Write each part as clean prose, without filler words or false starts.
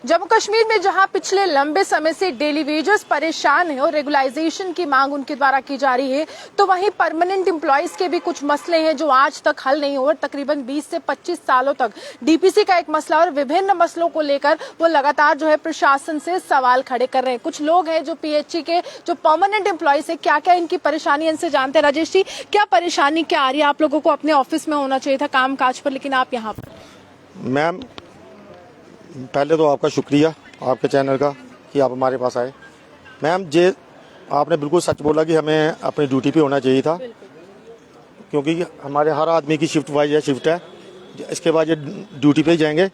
जम्मू कश्मीर में जहां पिछले लंबे समय से डेली वेजर्स परेशान हैं और रेगुलाइजेशन की मांग उनके द्वारा की जा रही है, तो वहीं परमानेंट एम्प्लॉयज के भी कुछ मसले हैं जो आज तक हल नहीं हुए। तकरीबन 20 से 25 सालों तक डीपीसी का एक मसला और विभिन्न मसलों को लेकर वो लगातार जो है प्रशासन से सवाल खड़े कर रहे हैं। कुछ लोग हैं जो पीएचई के जो परमानेंट एम्प्लॉयज है, क्या क्या इनकी परेशानी इनसे जानते हैं। राजेश जी, क्या परेशानी क्या आ रही है? आप लोगों को अपने ऑफिस में होना चाहिए था काम काज पर, लेकिन आप यहाँ पर। मैम, पहले तो आपका शुक्रिया आपके चैनल का कि आप हमारे पास आए। मैम, जे आपने बिल्कुल सच बोला कि हमें अपनी ड्यूटी पे होना चाहिए था, क्योंकि हमारे हर आदमी की शिफ्ट वाइज शिफ्ट है। इसके बाद ये ड्यूटी पे ही जाएंगे।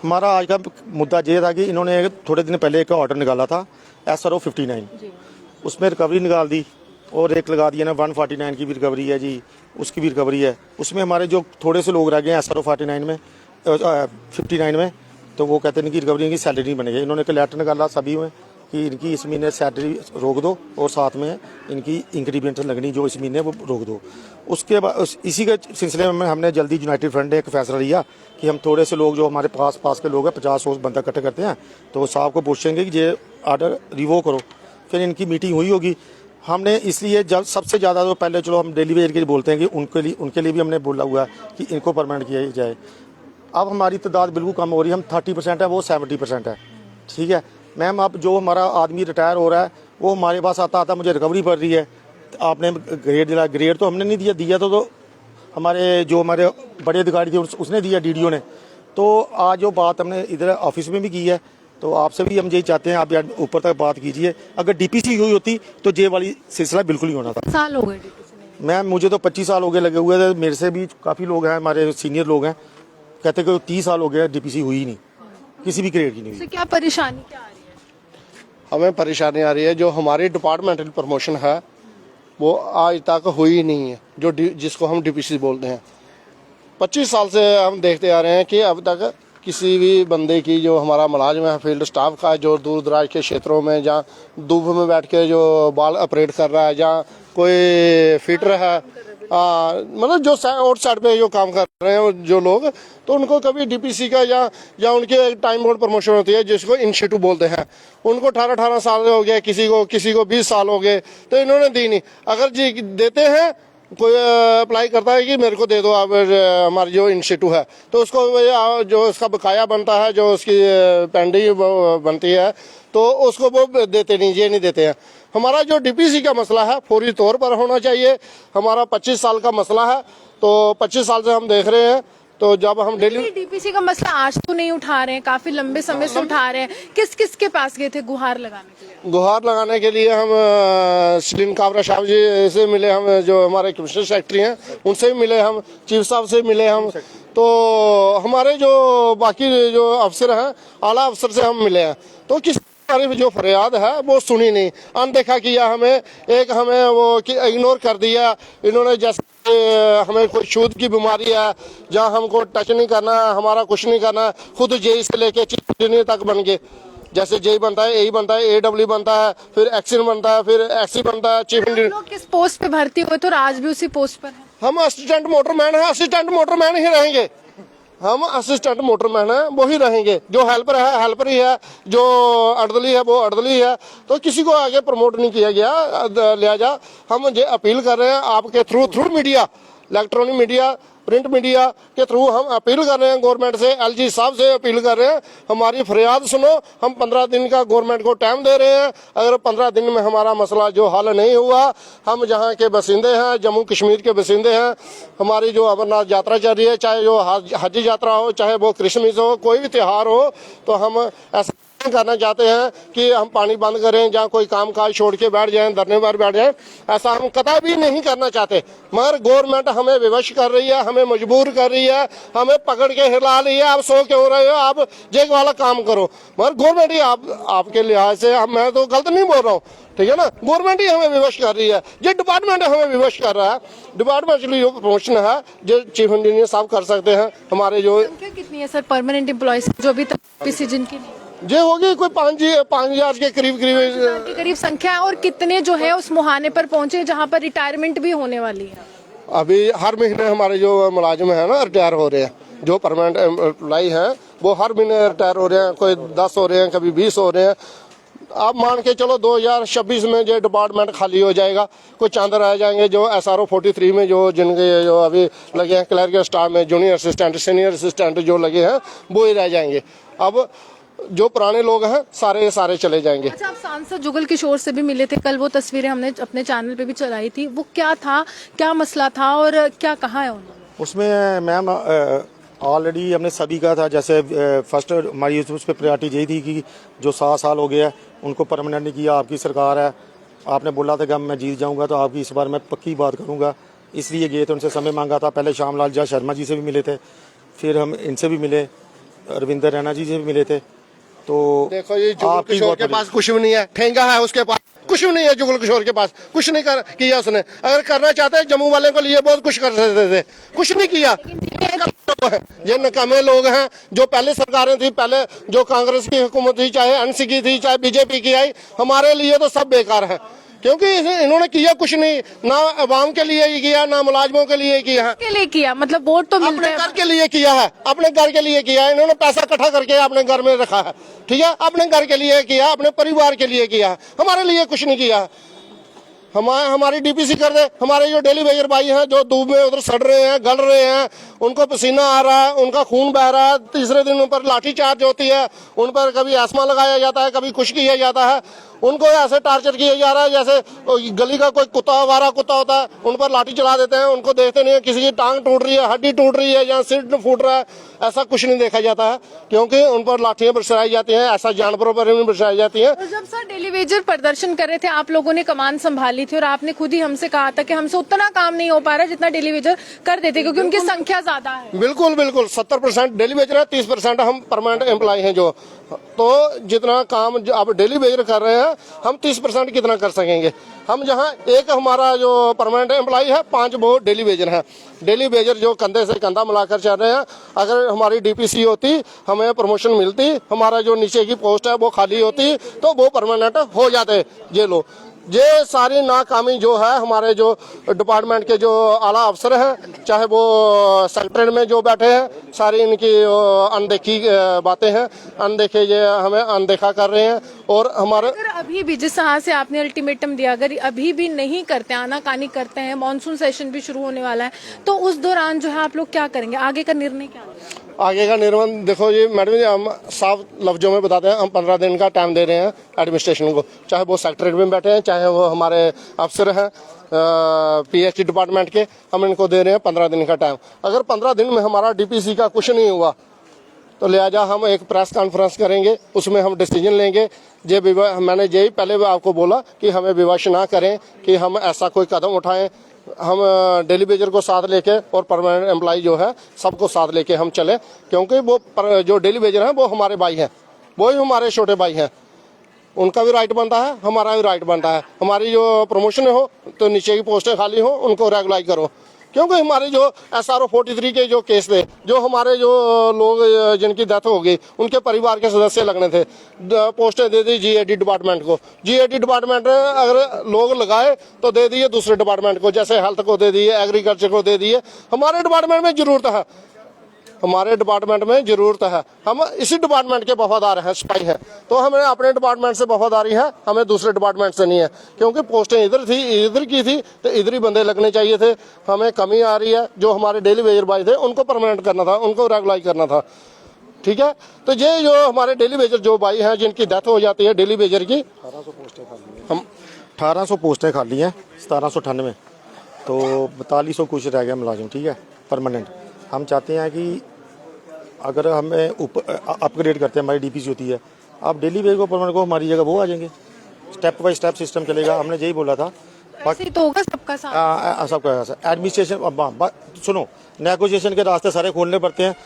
हमारा आज का मुद्दा ये था कि इन्होंने थोड़े दिन पहले एक ऑर्डर निकाला था SRO 59, उसमें रिकवरी निकाल दी और एक लगा दिया ना 149 की भी रिकवरी है जी, उसकी भी रिकवरी है। उसमें हमारे जो थोड़े से लोग रह गए हैं SRO 59 में, तो वो कहते हैं कि रिकवरी इनकी सैलरी नहीं बनेगी। इन्होंने एक लेटर निकाला सभी में कि इनकी इस महीने सैलरी रोक दो और साथ में इनकी इंक्रीमेंट लगनी जो इस महीने वो रोक दो। उसके बाद इसी के सिलसिले में हमने जल्दी यूनाइटेड फ्रंट ने एक फैसला लिया कि हम थोड़े से लोग जो हमारे पास के लोग हैं 50-100 बंदा इकट्ठे करते हैं, तो साहब को पूछेंगे कि ये ऑर्डर रिवो करो। फिर इनकी मीटिंग हुई होगी। हमने इसलिए जब सबसे ज़्यादा तो पहले चलो हम डेली वेज के लिए बोलते हैं कि उनके लिए भी हमने बोला हुआ है कि इनको परमानेंट किया जाए। अब हमारी तादाद बिल्कुल कम हो रही है, हम 30% है, वो 70% है। ठीक है मैम, अब जो हमारा आदमी रिटायर हो रहा है वो हमारे पास आता मुझे रिकवरी पड़ रही है। आपने ग्रेड दिला, ग्रेड तो हमने नहीं दिया तो हमारे बड़े अधिकारी थे उसने दिया, DDO ने। तो आज जो बात हमने इधर ऑफिस में भी की है, तो आपसे भी हम यही चाहते हैं आप ऊपर तक बात कीजिए। अगर DPC हुई होती तो ये वाली सिलसिला बिल्कुल ही होना था। साल हो गए DPC में? मैम, मुझे तो 25 साल हो गए लगे हुए थे। मेरे से भी काफ़ी लोग हैं, हमारे सीनियर लोग हैं, कहते कि 30 साल हो गए DPC हुई ही नहीं, किसी भी ग्रेड की नहीं हुई। क्या परेशानी क्या आ रही है? हमें परेशानी आ रही है, जो हमारी डिपार्टमेंटल प्रमोशन है वो आज तक हुई ही नहीं है, जो जिसको हम DPC बोलते हैं। 25 साल से हम देखते आ रहे हैं कि अब तक किसी भी बंदे की, जो हमारा मुलाजिम है फील्ड स्टाफ का, जो दूर दराज के क्षेत्रों में जहाँ धूप में बैठ के जो बाल ऑपरेट कर रहा है, जहाँ कोई फिटर है, मतलब जो आउट साइड पे जो काम कर रहे हैं जो लोग, तो उनको कभी DPC का या उनके टाइम बोर्ड प्रमोशन होती है जिसको इंस्टीट्यूट बोलते हैं, उनको 18 साल हो गए, किसी को 20 साल हो गए, तो इन्होंने दी नहीं। अगर जी देते हैं, कोई अप्लाई करता है कि मेरे को दे दो आप हमारी जो इंस्टीट्यूट है, तो उसको जो उसका बकाया बनता है, जो उसकी पेंडिंग बनती है, तो उसको वो देते नहीं, ये नहीं देते हैं। हमारा जो DPC का मसला है फौरी तौर पर होना चाहिए। हमारा 25 साल का मसला है, तो 25 साल से हम देख रहे हैं। तो जब हम डेली DPC का मसला आज तो नहीं उठा रहे हैं, काफी लंबे समय से उठा रहे हैं। किस के पास गए थे गुहार लगाने के लिए? गुहार लगाने के लिए हम सलीम काबरा साहब जी से मिले, हम जो हमारे कमिश्नर सेक्रेटरी हैं उनसे भी मिले, हम चीफ साहब से मिले, हम तो हमारे जो बाकी जो अफसर हैं आला अफसर से हम मिले हैं, तो किस हमारी जो फरियाद है वो सुनी नहीं, अनदेखा किया हमें, हमें वो इग्नोर कर दिया इन्होंने। जैसे हमें कोई छूत की बीमारी है, जहाँ हमको टच नहीं करना, हमारा कुछ नहीं करना, खुद JE से लेके चीफ इंजीनियर तक बन गए। जैसे JE बनता है, AE बनता है, AW बनता है, फिर एक्सिन बनता है, फिर XC बनता है, चीफ इंजीनियर। किस पोस्ट पे भर्ती हुए तो आज भी उसी पोस्ट पर है? हम असिस्टेंट मोटरमैन है, असिस्टेंट मोटरमैन ही रहेंगे। हम असिस्टेंट मोटरमैन है, वो ही रहेंगे। जो हेल्पर है हेल्पर ही है, जो अर्दली है वो अर्दली है। तो किसी को आगे प्रमोट नहीं किया गया। लिहाजा हम ये अपील कर रहे हैं आपके through media, electronic media, print media के थ्रू हम अपील कर रहे हैं गवर्नमेंट से, LG साहब से अपील कर रहे हैं, हमारी फरियाद सुनो। हम 15 दिन का गवर्नमेंट को टाइम दे रहे हैं। अगर 15 दिन में हमारा मसला जो हल नहीं हुआ, हम जहां के बसिंदे हैं, जम्मू कश्मीर के बसिंदे हैं, हमारी जो अमरनाथ यात्रा चल रही है, चाहे जो हज यात्रा हो, चाहे वो क्रिसमस हो, कोई भी त्यौहार हो, तो हम ऐसा करना चाहते हैं कि हम पानी बंद करें, जहाँ कोई काम काज छोड़ के बैठ जाएं, धरने पर बैठ जाएं, ऐसा हम कतई भी नहीं करना चाहते। मगर गवर्नमेंट हमें विवश कर रही है, हमें मजबूर कर रही है, हमें पकड़ के हिला रही है। आप सो क्यों रहे हो, आप जेग वाला काम करो। मगर गवर्नमेंट ही आपके लिहाज से, मैं तो गलत नहीं बोल रहा हूँ, ठीक है ना, गवर्नमेंट ही हमें विवश कर रही है, ये डिपार्टमेंट हमें विवश कर रहा है। डिपार्टमेंट जो प्रमोशन है जो चीफ इंजीनियर साहब कर सकते हैं। हमारे जो संख्या कितनी है सर परमानेंट एम्प्लॉयज जो भी DPC जिनकी ये होगी कोई 5,000 के करीब संख्या है? और कितने जो है उस मुहाने पर पहुंचे जहां पर रिटायरमेंट भी होने वाली है? अभी हर महीने हमारे जो मुलाजिम है ना रिटायर हो रहे हैं, जो परमानेंट एम्प्लॉय हैं वो हर महीने रिटायर हो रहे हैं, कोई 10 हो रहे हैं, कभी 20 हो रहे हैं। आप मान के चलो 2026 में जो डिपार्टमेंट खाली हो जाएगा, कुछ चंद रह जाएंगे जो SRO 43 में जो जिनके जो अभी लगे हैं क्लर्क स्टाफ में, जूनियर असिस्टेंट, सीनियर असिस्टेंट जो लगे हैं वो ही रह जाएंगे। अब जो पुराने लोग हैं सारे चले जाएंगे। अच्छा, आप सांसद जुगल किशोर से भी मिले थे कल, वो तस्वीरें हमने अपने चैनल पे भी चलाई थी, वो क्या था, क्या मसला था और क्या कहा है उन्होंने? उसमें मैम ऑलरेडी हमने सभी कहा था, जैसे फर्स्ट हमारी उस पर प्रायोरिटी यही थी कि जो 7 साल हो गया उनको परमानेंट नहीं किया, आपकी सरकार है, आपने बोला था कि मैं जीत जाऊंगा तो आपकी इस बार मैं पक्की बात करूंगा, इसलिए गए थे, उनसे समय मांगा था। पहले श्यामलाल जा शर्मा जी से भी मिले थे, फिर हम इनसे भी मिले, रविंदर रैना जी से भी मिले थे। तो देखो ये जुगल किशोर के पास कुछ भी नहीं है, ठेंगा है उसके पास, कुछ भी नहीं है जुगल किशोर के पास, कुछ नहीं किया उसने। अगर करना चाहते हैं जम्मू वाले को लिए बहुत कुछ कर सकते थे, कुछ नहीं किया। ये नकामे लोग हैं जो पहले सरकारें थी, पहले जो कांग्रेस की हुकूमत थी, चाहे एनसी की थी, चाहे बीजेपी की आई, हमारे लिए तो सब बेकार है, क्योंकि इन्होंने किया कुछ नहीं, ना अवाम के लिए ही किया, ना मुलाजमों के लिए किया है। के लिए किया मतलब वोट तो मिलते अपने हैं, घर के लिए किया है, अपने घर के लिए किया है। इन्होंने पैसा इकट्ठा करके अपने घर में रखा है, ठीक है, अपने घर के लिए किया, अपने परिवार के लिए किया है, हमारे लिए कुछ नहीं किया है। हमारी डीपीसी कर दे, हमारे जो डेली वेजर भाई हैं जो धूप में उधर सड़ रहे हैं, गल रहे हैं, उनको पसीना आ रहा है, उनका खून बह रहा है, तीसरे दिन उन पर लाठी चार्ज होती है, उन पर कभी आसमा लगाया जाता है, कभी कुछ किया जाता है, उनको ऐसे टार्चर किया जा रहा है जैसे गली का कोई कुत्ता, आवारा कुत्ता होता है, उन पर लाठी चला देते हैं, उनको देखते नहीं है, किसी की टांग टूट रही है, हड्डी टूट रही है या सिर फूट रहा है, ऐसा कुछ नहीं देखा जाता है, क्योंकि उन पर लाठियां बरसाई जाती हैं, ऐसा जानवरों पर भी बरसाई जाती हैं। तो जब सर डेली वेजर प्रदर्शन कर रहे थे, आप लोगों ने कमान संभाली थी और आपने खुद ही हमसे कहा था कि हमसे उतना काम नहीं हो पा रहा जितना डेली वेजर कर देते, क्योंकि उनकी संख्या ज्यादा है। बिल्कुल 70% डेली वेजर है, 30% हम परमानेंट एम्प्लॉय हैं जो, तो जितना काम जो आप डेली वेजर कर रहे हैं हम 30% कितना कर सकेंगे। हम जहां एक हमारा जो परमानेंट एम्प्लॉय है, 5 वो डेली वेजर हैं। डेली वेजर जो कंधे से कंधा मिलाकर चल रहे हैं। अगर हमारी डीपीसी होती, हमें प्रमोशन मिलती, हमारा जो नीचे की पोस्ट है वो खाली होती, तो वो परमानेंट हो जाते ये लोग। ये सारी नाकामी जो है हमारे जो डिपार्टमेंट के जो आला अफसर हैं, चाहे वो सेक्रेटरी में जो बैठे हैं, सारी इनकी अनदेखी बातें हैं, अनदेखे ये हमें अनदेखा कर रहे हैं। और हमारे अगर अभी भी जिस तरह से आपने अल्टीमेटम दिया, अगर अभी भी नहीं करते, आनाकानी करते हैं, मानसून सेशन भी शुरू होने वाला है, तो उस दौरान जो है आप लोग क्या करेंगे, आगे का निर्णय क्या है? आगे का निर्णय देखो जी मैडम जी, हम साफ लफ्जों में बताते हैं, हम 15 दिन का टाइम दे रहे हैं एडमिनिस्ट्रेशन को, चाहे वो सेक्रेटरी में बैठे हैं, चाहे वो हमारे अफसर हैं पीएचडी डिपार्टमेंट के, हम इनको दे रहे हैं 15 दिन का टाइम। अगर 15 दिन में हमारा डीपीसी का कुछ नहीं हुआ तो लिहाजा हम एक प्रेस कॉन्फ्रेंस करेंगे, उसमें हम डिसीजन लेंगे। ये मैंने यही पहले भी आपको बोला कि हमें विवश ना करें कि हम ऐसा कोई कदम उठाएं। हम डेली वेजर को साथ लेके और परमानेंट एम्प्लॉय जो है सबको साथ लेके हम चले, क्योंकि वो जो डेली वेजर हैं वो हमारे भाई हैं, वो ही हमारे छोटे भाई हैं। उनका भी राइट बनता है, हमारा भी राइट बनता है। हमारी जो प्रमोशन हो तो नीचे की पोस्टें खाली हो उनको रेगुलाइज करो, क्योंकि हमारे जो SRO 43 के जो केस थे, जो हमारे जो लोग जिनकी डेथ हो गई उनके परिवार के सदस्य लगने थे, पोस्टें दे दी GAD डिपार्टमेंट को। GAD डिपार्टमेंट अगर लोग लगाए तो दे दिए दूसरे डिपार्टमेंट को, जैसे हेल्थ को दे दिए, एग्रीकल्चर को दे दिए। हमारे डिपार्टमेंट में जरूरत है, हमारे डिपार्टमेंट में जरूरत है, हम इसी डिपार्टमेंट के वफादार हैं, सिपाही हैं, तो हमें अपने डिपार्टमेंट से वफादारी है, हमें दूसरे डिपार्टमेंट से नहीं है। क्योंकि पोस्टें इधर की थी तो इधर ही बंदे लगने चाहिए थे। हमें कमी आ रही है, जो हमारे डेली वेजर भाई थे उनको परमानेंट करना था, उनको रेगुलाइज करना था, ठीक है। तो ये जो हमारे डेली वेजर जो भाई हैं जिनकी डेथ हो जाती है डेली वेजर की, 1800 पोस्टें खाली हैं 1798, तो 4200 कुछ रह गया मुलाजिम, ठीक है, परमानेंट। हम चाहते हैं कि अगर हमें अपग्रेड करते हैं, हमारी डीपीसी होती है, आप डेली वेज को परमानेंट को हमारी जगह वो आ जाएंगे, स्टेप बाय स्टेप सिस्टम चलेगा। हमने यही बोला था, ऐसे ही तो होगा सबका साथ, सबका एडमिनिस्ट्रेशन। सुनो, नेगोशिएशन के रास्ते सारे खोलने पड़ते हैं।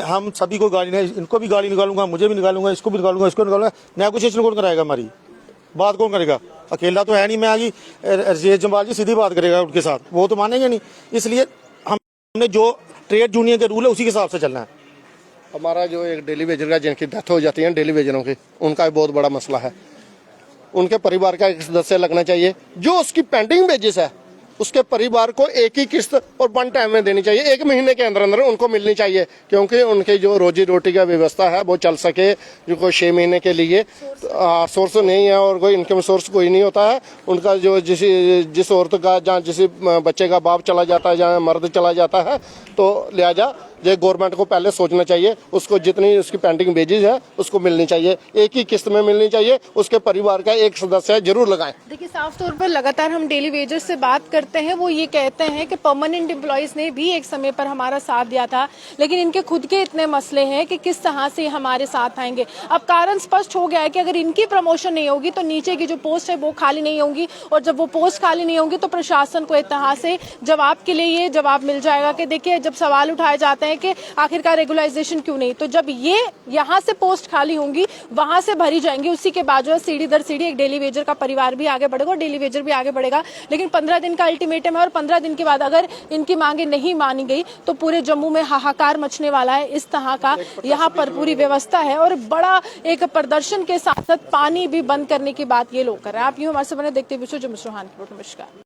हम सभी को गाली नहीं, इनको भी गाली निकालूंगा, मुझे भी निकालूंगा, इसको भी निकालूंगा, इसको निकालूंगा। नेगोशिएशन कौन कराएगा? हमारी बात कौन करेगा? अकेला तो है नहीं, मैं आगे रजेश जम्वाल जी सीधी बात करेगा उनके साथ, वो तो मानेंगे नहीं। इसलिए हमने जो ट्रेड यूनियन के रूल है उसी के हिसाब से चलना है। हमारा जो एक डेली वेजर का जिनकी डेथ हो जाती है डेली वेजरों की, उनका भी बहुत बड़ा मसला है। उनके परिवार का एक सदस्य लगना चाहिए, जो उसकी पेंडिंग वेजेस है उसके परिवार को एक ही किस्त और 1 टाइम में देनी चाहिए, 1 महीने के अंदर अंदर उनको मिलनी चाहिए, क्योंकि उनकी जो रोजी रोटी का व्यवस्था है वो चल सके। जो 6 महीने के लिए सोर्स नहीं है और कोई इनकम सोर्स कोई नहीं होता है उनका, जो जिस औरत का जहाँ जिस बच्चे का बाप चला जाता है, जहाँ मर्द चला जाता है, तो लिहाजा ये गवर्नमेंट को पहले सोचना चाहिए, उसको जितनी उसकी पेंडिंग वेजेज है उसको मिलनी चाहिए, एक ही किस्त में मिलनी चाहिए, उसके परिवार का एक सदस्य जरूर लगाएं। देखिए, साफ तौर पर लगातार हम डेली वेजर्स से बात करते हैं, वो ये कहते हैं कि परमानेंट एम्प्लॉयज ने भी एक समय पर हमारा साथ दिया था, लेकिन इनके खुद के इतने मसले हैं कि किस तरह से हमारे साथ आएंगे। अब कारण स्पष्ट हो गया है कि अगर इनकी प्रमोशन नहीं होगी तो नीचे की जो पोस्ट है वो खाली नहीं होंगी, और जब वो पोस्ट खाली नहीं होंगी तो प्रशासन को एक तरह से जवाब के लिए ये जवाब मिल जाएगा कि देखिए, जब सवाल उठाए जाते हैं कि आखिरकार रेगुलाइजेशन क्यों नहीं, तो जब ये यहाँ से पोस्ट खाली होंगी वहां से भरी जाएंगी, उसी के बाद जो है सीढ़ी दर सीढ़ी एक डेली वेजर का परिवार भी आगे बढ़ेगा और डेली वेजर भी आगे बढ़ेगा। लेकिन 15 दिन का अल्टीमेटम है और 15 दिन के बाद अगर इनकी मांगे नहीं मानी गई तो पूरे जम्मू में हाहाकार मचने वाला है। इस तरह का यहाँ पर पूरी व्यवस्था है और बड़ा एक प्रदर्शन के साथ साथ पानी भी बंद करने की बात ये लोग कर रहे हैं। आप यूं हमारे से बने देखते हुए जम्मू से रोहान की रिपोर्ट। नमस्कार।